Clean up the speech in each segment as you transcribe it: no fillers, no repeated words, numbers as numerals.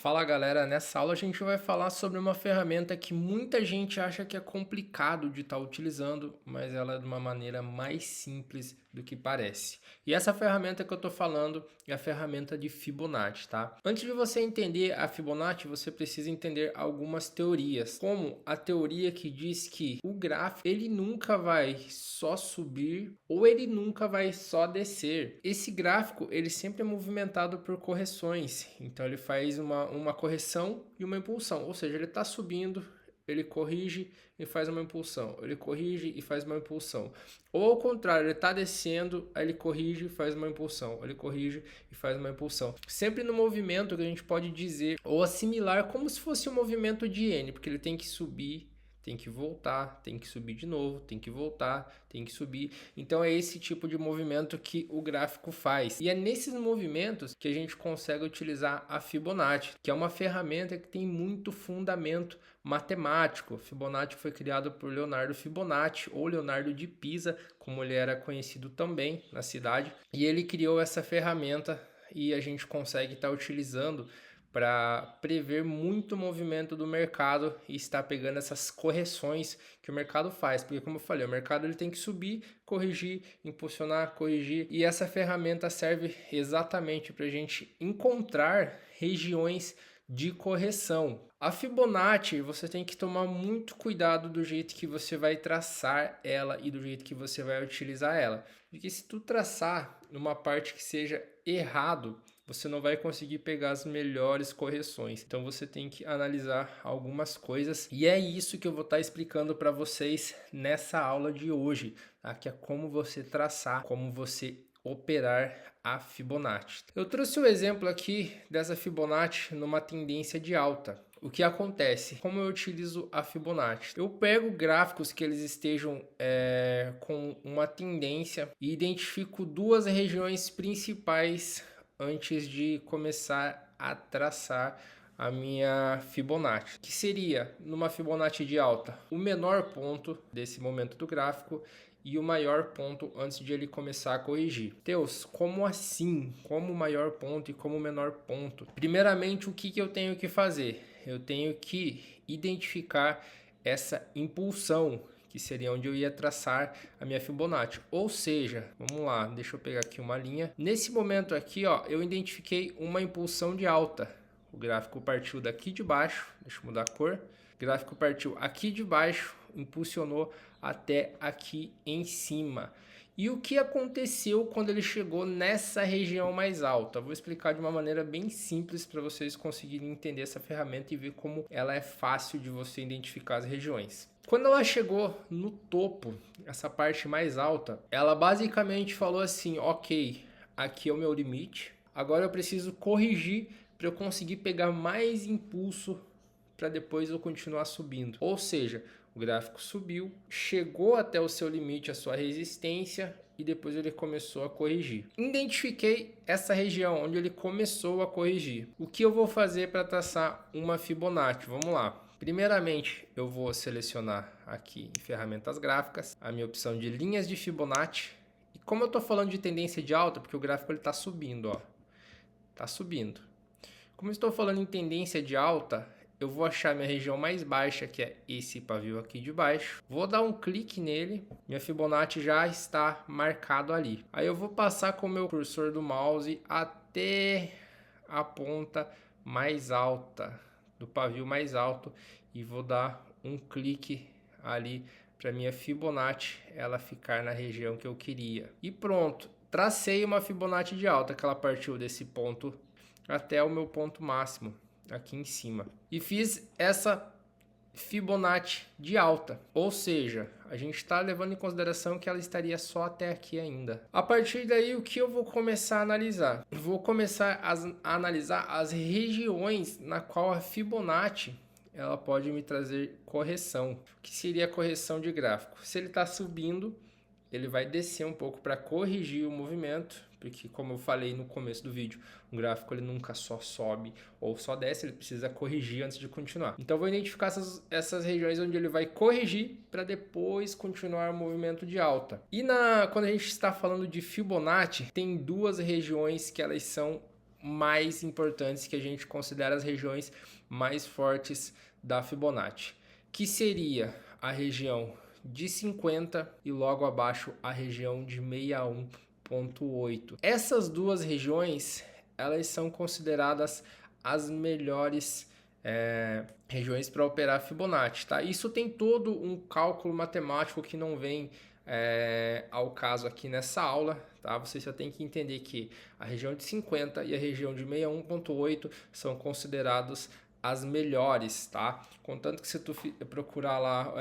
Fala galera, nessa aula a gente vai falar sobre uma ferramenta que muita gente acha que é complicado de estar utilizando, mas ela é de uma maneira mais simples do que parece. E essa ferramenta que eu estou falando é a ferramenta de Fibonacci, tá? Antes de você entender a Fibonacci, você precisa entender algumas teorias, como a teoria que diz que o gráfico ele nunca vai só subir ou ele nunca vai só descer. Esse gráfico ele sempre é movimentado por correções, então ele faz uma correção e uma impulsão, ou seja, ele está subindo, ele corrige e faz uma impulsão, ele corrige e faz uma impulsão. Ou ao contrário, ele está descendo, aí ele corrige e faz uma impulsão, ele corrige e faz uma impulsão. Sempre no movimento que a gente pode dizer ou assimilar como se fosse um movimento de N, porque ele tem que subir, tem que voltar, tem que subir de novo, tem que voltar, tem que subir. Então é esse tipo de movimento que o gráfico faz. E é nesses movimentos que a gente consegue utilizar a Fibonacci, que é uma ferramenta que tem muito fundamento matemático. Fibonacci foi criado por Leonardo Fibonacci, ou Leonardo de Pisa, como ele era conhecido também na cidade. E ele criou essa ferramenta e a gente consegue estar utilizando para prever muito movimento do mercado e estar pegando essas correções que o mercado faz, porque como eu falei, o mercado ele tem que subir, corrigir, impulsionar, corrigir, e essa ferramenta serve exatamente para a gente encontrar regiões de correção. A Fibonacci, você tem que tomar muito cuidado do jeito que você vai traçar ela e do jeito que você vai utilizar ela, porque se tu traçar numa parte que seja errado, você não vai conseguir pegar as melhores correções. Então você tem que analisar algumas coisas e é isso que eu vou estar explicando para vocês nessa aula de hoje, tá? Que é como você traçar, como você operar a Fibonacci. Eu trouxe o exemplo aqui dessa Fibonacci numa tendência de alta. O que acontece? Como eu utilizo a Fibonacci? Eu pego gráficos que eles estejam com uma tendência e identifico duas regiões principais antes de começar a traçar a minha Fibonacci, que seria numa Fibonacci de alta o menor ponto desse momento do gráfico e o maior ponto antes de ele começar a corrigir. Deus, como assim? Como o maior ponto e como o menor ponto? Primeiramente, o que eu tenho que fazer? Eu tenho que identificar essa impulsão, que seria onde eu ia traçar a minha Fibonacci. Ou seja, vamos lá, deixa eu pegar aqui uma linha. Nesse momento aqui, ó, eu identifiquei uma impulsão de alta. O gráfico partiu daqui de baixo, deixa eu mudar a cor. O gráfico partiu aqui de baixo, impulsionou até aqui em cima. E o que aconteceu quando ele chegou nessa região mais alta? Vou explicar de uma maneira bem simples para vocês conseguirem entender essa ferramenta e ver como ela é fácil de você identificar as regiões. Quando ela chegou no topo, essa parte mais alta, ela basicamente falou assim: ok, aqui é o meu limite, agora eu preciso corrigir para eu conseguir pegar mais impulso para depois eu continuar subindo. Ou seja, o gráfico subiu, chegou até o seu limite, a sua resistência, e depois ele começou a corrigir. Identifiquei essa região onde ele começou a corrigir. O que eu vou fazer para traçar uma Fibonacci? Vamos lá. Primeiramente, eu vou selecionar aqui em ferramentas gráficas a minha opção de linhas de Fibonacci. E como eu estou falando de tendência de alta, porque o gráfico está subindo, ó, está subindo. Como eu estou falando em tendência de alta, eu vou achar minha região mais baixa, que é esse pavio aqui de baixo. Vou dar um clique nele, minha Fibonacci já está marcado ali. Aí eu vou passar com o meu cursor do mouse até a ponta mais alta, do pavio mais alto, e vou dar um clique ali para minha Fibonacci ela ficar na região que eu queria. E pronto, tracei uma Fibonacci de alta, que ela partiu desse ponto até o meu ponto máximo aqui em cima. E fiz essa Fibonacci de alta, ou seja, a gente está levando em consideração que ela estaria só até aqui ainda. A partir daí, o que eu vou começar a analisar? Vou começar a analisar as regiões na qual a Fibonacci ela pode me trazer correção. O que seria a correção de gráfico? Se ele está subindo, ele vai descer um pouco para corrigir o movimento, porque como eu falei no começo do vídeo, um gráfico ele nunca só sobe ou só desce, ele precisa corrigir antes de continuar. Então eu vou identificar essas regiões onde ele vai corrigir para depois continuar o movimento de alta. E quando a gente está falando de Fibonacci, tem duas regiões que elas são mais importantes que a gente considera as regiões mais fortes da Fibonacci, que seria a região de 50 e logo abaixo a região de 61,8. Essas duas regiões, elas são consideradas as melhores regiões para operar Fibonacci, tá? Isso tem todo um cálculo matemático que não vem ao caso aqui nessa aula, tá? Você só tem que entender que a região de 50 e a região de 61,8 são considerados as melhores, tá? Contanto que se tu procurar lá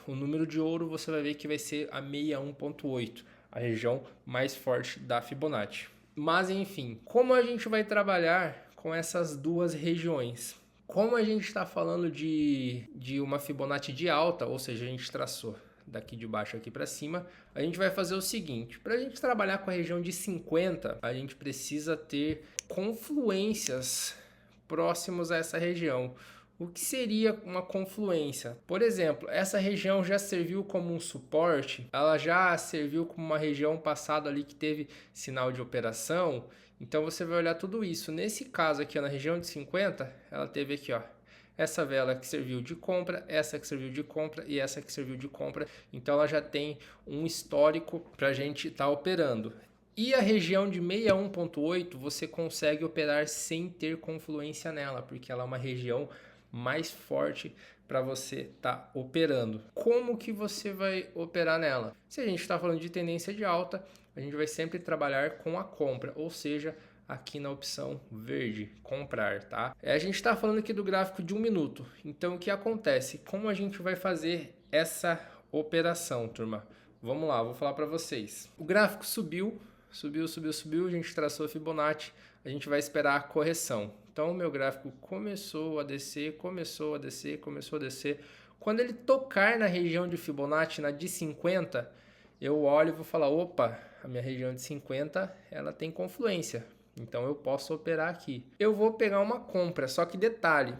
o número de ouro, você vai ver que vai ser a 61,8, a região mais forte da Fibonacci. Mas enfim, como a gente vai trabalhar com essas duas regiões? Como a gente está falando de uma Fibonacci de alta, ou seja, a gente traçou daqui de baixo aqui para cima, a gente vai fazer o seguinte: para a gente trabalhar com a região de 50, a gente precisa ter confluências próximos a essa região. O que seria uma confluência? Por exemplo, essa região já serviu como um suporte, ela já serviu como uma região passada ali que teve sinal de operação. Então você vai olhar tudo isso. Nesse caso aqui, ó, na região de 50, ela teve aqui, ó, essa vela que serviu de compra, essa que serviu de compra e essa que serviu de compra. Então ela já tem um histórico para a gente estar operando. E a região de 61,8 você consegue operar sem ter confluência nela, porque ela é uma região mais forte para você estar operando. Como que você vai operar nela? Se a gente está falando de tendência de alta, a gente vai sempre trabalhar com a compra, ou seja, aqui na opção verde, comprar, tá? A gente está falando aqui do gráfico de 1 minuto. Então, o que acontece? Como a gente vai fazer essa operação, turma? Vamos lá, vou falar para vocês. O gráfico subiu, a gente traçou a Fibonacci, a gente vai esperar a correção. Então, o meu gráfico começou a descer. Quando ele tocar na região de Fibonacci, na de 50, eu olho e vou falar, opa, a minha região de 50, ela tem confluência. Então, eu posso operar aqui. Eu vou pegar uma compra, só que detalhe,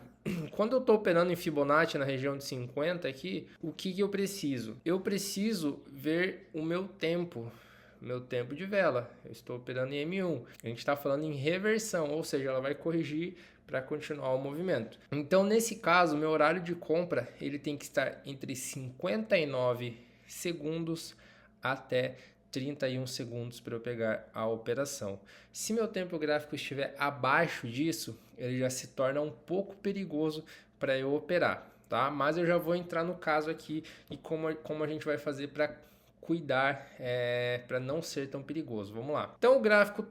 quando eu estou operando em Fibonacci na região de 50 aqui, o que eu preciso? Eu preciso ver o meu tempo de vela. Eu estou operando em M1. A gente está falando em reversão, ou seja, ela vai corrigir para continuar o movimento. Então, nesse caso, meu horário de compra ele tem que estar entre 59 segundos até 31 segundos para eu pegar a operação. Se meu tempo gráfico estiver abaixo disso, ele já se torna um pouco perigoso para eu operar, tá? Mas eu já vou entrar no caso aqui e como a gente vai fazer para cuidar para não ser tão perigoso. Vamos lá. Então o gráfico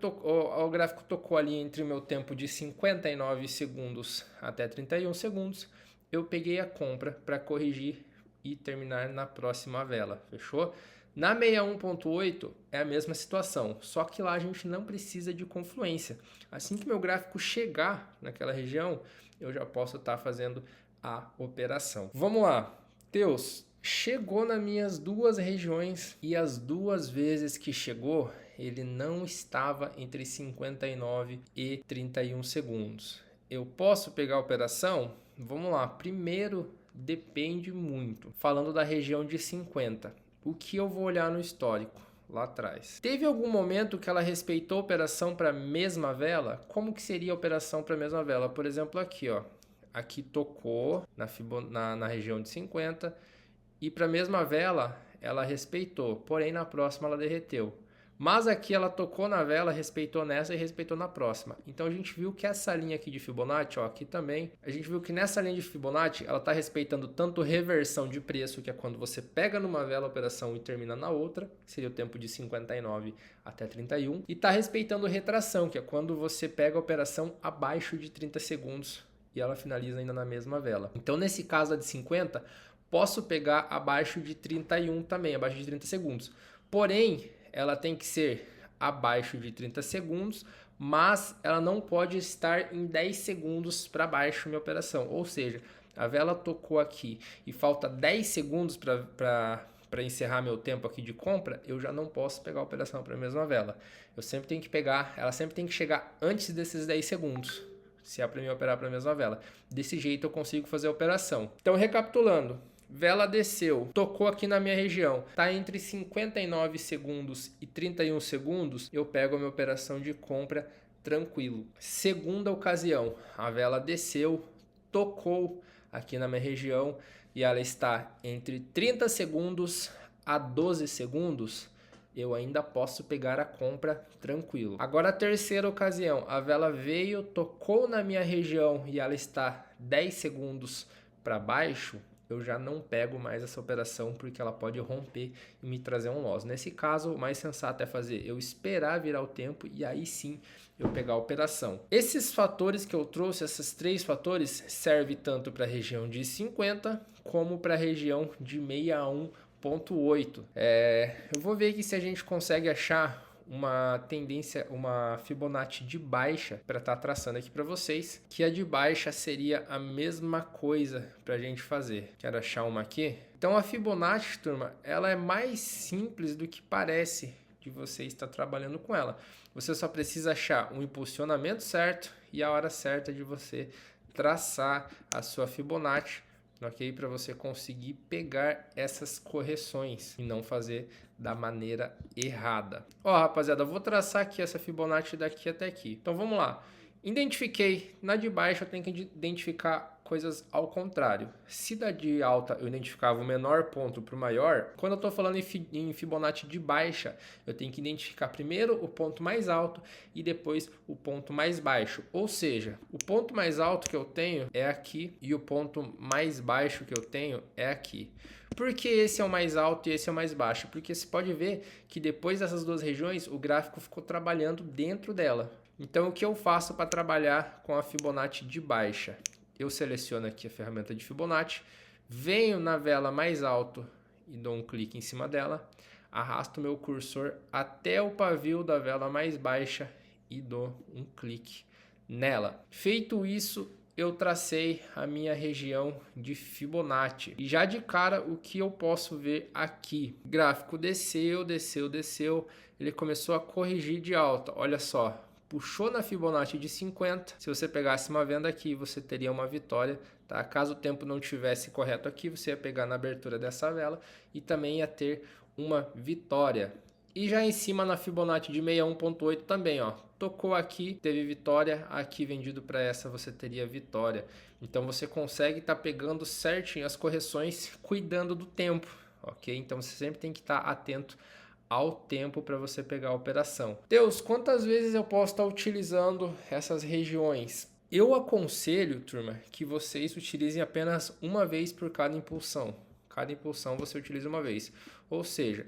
tocou ali entre o meu tempo de 59 segundos até 31 segundos. Eu peguei a compra para corrigir e terminar na próxima vela. Fechou? Na 61,8 é a mesma situação, só que lá a gente não precisa de confluência. Assim que meu gráfico chegar naquela região, eu já posso estar fazendo a operação. Vamos lá. Teus, chegou nas minhas duas regiões e as duas vezes que chegou, ele não estava entre 59 e 31 segundos. Eu posso pegar a operação? Vamos lá. Primeiro, depende muito. Falando da região de 50, o que eu vou olhar no histórico lá atrás? Teve algum momento que ela respeitou a operação para a mesma vela? Como que seria a operação para a mesma vela? Por exemplo, aqui, ó. Aqui tocou na região de 50 e para a mesma vela ela respeitou, porém na próxima ela derreteu. Mas aqui ela tocou na vela, respeitou nessa e respeitou na próxima. Então a gente viu que essa linha aqui de Fibonacci, ó, aqui também, a gente viu que nessa linha de Fibonacci ela está respeitando tanto reversão de preço, que é quando você pega numa vela a operação e termina na outra, que seria o tempo de 59 até 31, e está respeitando retração, que é quando você pega a operação abaixo de 30 segundos e ela finaliza ainda na mesma vela. Então nesse caso a de 50, posso pegar abaixo de 31 também, abaixo de 30 segundos. Porém, ela tem que ser abaixo de 30 segundos, mas ela não pode estar em 10 segundos para baixo minha operação. Ou seja, a vela tocou aqui e falta 10 segundos para encerrar meu tempo aqui de compra, eu já não posso pegar a operação para a mesma vela. Eu sempre tenho que pegar, ela sempre tem que chegar antes desses 10 segundos, se é para mim operar para a mesma vela. Desse jeito eu consigo fazer a operação. Então, recapitulando. Vela desceu, tocou aqui na minha região, está entre 59 segundos e 31 segundos, eu pego a minha operação de compra tranquilo. Segunda ocasião, a vela desceu, tocou aqui na minha região e ela está entre 30 segundos a 12 segundos, eu ainda posso pegar a compra tranquilo. Agora a terceira ocasião, a vela veio, tocou na minha região e ela está 10 segundos para baixo, eu já não pego mais essa operação porque ela pode romper e me trazer um loss. Nesse caso, o mais sensato é fazer eu esperar virar o tempo e aí sim eu pegar a operação. Esses fatores que eu trouxe, esses 3 fatores, servem tanto para a região de 50 como para a região de 61.8. Eu vou ver aqui se a gente consegue achar uma tendência, uma Fibonacci de baixa para estar traçando aqui para vocês, que a de baixa seria a mesma coisa para a gente fazer. Quero achar uma aqui. Então a Fibonacci, turma, ela é mais simples do que parece de você estar trabalhando com ela. Você só precisa achar um impulsionamento certo e a hora certa de você traçar a sua Fibonacci, ok? Para você conseguir pegar essas correções e não fazer da maneira errada. Ó, rapaziada, eu vou traçar aqui essa Fibonacci daqui até aqui. Então vamos lá. Identifiquei, na de baixo eu tenho que identificar coisas ao contrário. Se da de alta eu identificava o menor ponto para o maior, quando eu estou falando em Fibonacci de baixa, eu tenho que identificar primeiro o ponto mais alto e depois o ponto mais baixo. Ou seja, o ponto mais alto que eu tenho é aqui e o ponto mais baixo que eu tenho é aqui. Por que esse é o mais alto e esse é o mais baixo? Porque você pode ver que depois dessas duas regiões, o gráfico ficou trabalhando dentro dela. Então, o que eu faço para trabalhar com a Fibonacci de baixa? Eu seleciono aqui a ferramenta de Fibonacci, venho na vela mais alto e dou um clique em cima dela, arrasto meu cursor até o pavio da vela mais baixa e dou um clique nela. Feito isso, eu tracei a minha região de Fibonacci. E já de cara, o que eu posso ver aqui? O gráfico desceu, desceu, desceu. Ele começou a corrigir de alta. Olha só, puxou na Fibonacci de 50. Se você pegasse uma venda aqui, você teria uma vitória. Tá? Caso o tempo não tivesse correto aqui, você ia pegar na abertura dessa vela e também ia ter uma vitória. E já em cima na Fibonacci de 61.8 também, ó, tocou aqui, teve vitória, aqui vendido para essa você teria vitória. Então você consegue estar pegando certinho as correções, cuidando do tempo, ok? Então você sempre tem que estar atento ao tempo para você pegar a operação. Deus, quantas vezes eu posso estar utilizando essas regiões? Eu aconselho, turma, que vocês utilizem apenas uma vez por cada impulsão. Cada impulsão você utiliza uma vez. Ou seja,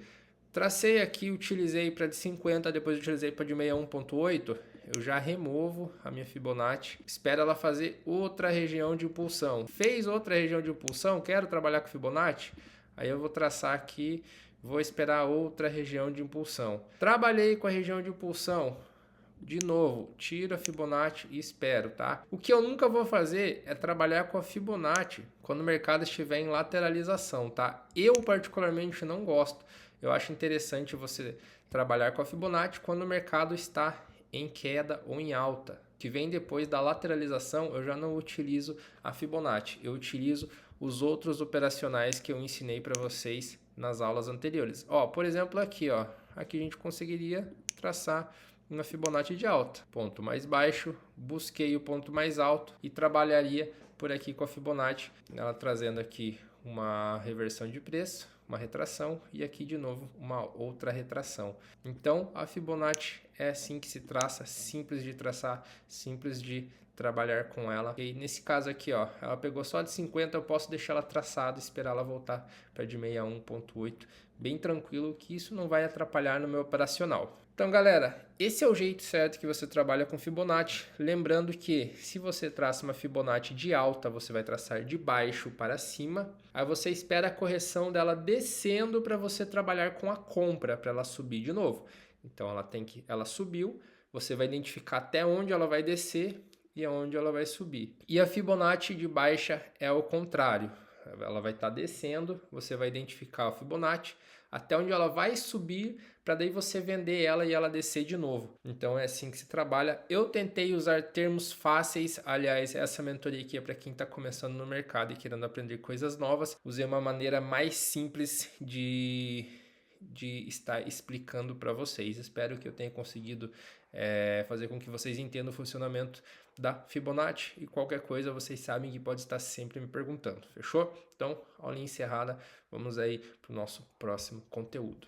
tracei aqui, utilizei para de 50, depois utilizei para de 61.8, eu já removo a minha Fibonacci, espero ela fazer outra região de impulsão. Fez outra região de impulsão, quero trabalhar com Fibonacci, aí eu vou traçar aqui, vou esperar outra região de impulsão. Trabalhei com a região de impulsão, de novo, tiro a Fibonacci e espero, tá? O que eu nunca vou fazer é trabalhar com a Fibonacci quando o mercado estiver em lateralização, tá? Eu particularmente não gosto. Eu acho interessante você trabalhar com a Fibonacci quando o mercado está em queda ou em alta. Que vem depois da lateralização, eu já não utilizo a Fibonacci. Eu utilizo os outros operacionais que eu ensinei para vocês nas aulas anteriores. Ó, por exemplo, aqui, ó. Aqui a gente conseguiria traçar uma Fibonacci de alta. Ponto mais baixo, busquei o ponto mais alto e trabalharia por aqui com a Fibonacci. Ela trazendo aqui uma reversão de preço, uma retração e aqui de novo uma outra retração. Então a Fibonacci é assim que se traça, simples de traçar, simples de trabalhar com ela. E nesse caso aqui, ó, ela pegou só de 50, eu posso deixar ela traçada, esperar ela voltar para de 61.8, bem tranquilo, que isso não vai atrapalhar no meu operacional. Então, galera, esse é o jeito certo que você trabalha com Fibonacci. Lembrando que se você traça uma Fibonacci de alta, você vai traçar de baixo para cima. Aí você espera a correção dela descendo para você trabalhar com a compra, para ela subir de novo. Então, ela subiu, você vai identificar até onde ela vai descer e aonde ela vai subir. E a Fibonacci de baixa é o contrário. Ela vai estar descendo, você vai identificar a Fibonacci até onde ela vai subir, para daí você vender ela e ela descer de novo. Então é assim que se trabalha. Eu tentei usar termos fáceis, aliás, essa mentoria aqui é para quem está começando no mercado e querendo aprender coisas novas. Usei uma maneira mais simples de estar explicando para vocês. Espero que eu tenha conseguido fazer com que vocês entendam o funcionamento da Fibonacci, e qualquer coisa vocês sabem que pode estar sempre me perguntando, fechou? Então, aulinha encerrada, vamos aí para o nosso próximo conteúdo.